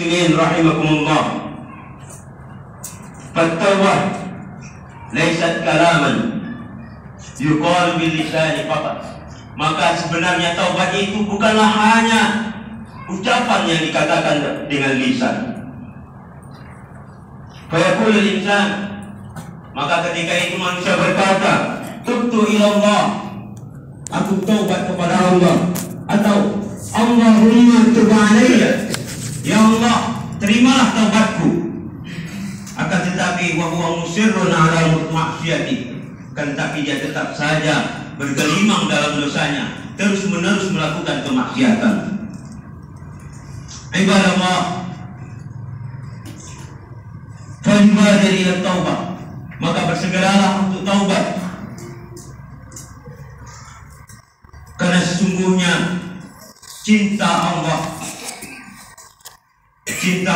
muslimin rahimakumullah, at-taubah laysat kalaman yuqal bil lisani faqat. Maka sebenarnya taubat itu bukanlah hanya ucapan yang dikatakan dengan lisan. Fa yaqulu al-insan, maka ketika itu manusia berkata, tubtu ilallah, aku taubat kepada Allah, atau Allahumma tub alayya, ya Allah terimalah taubatku. Akan tetapi wa huwa musirrun ala maksiati, kan tapi dia tetap saja bergelimang dalam dosanya, terus menerus melakukan kemaksiatan. Ibadallah, falibadir ila taubah, maka bersegeralah untuk taubat, karena sesungguhnya cinta Allah, cinta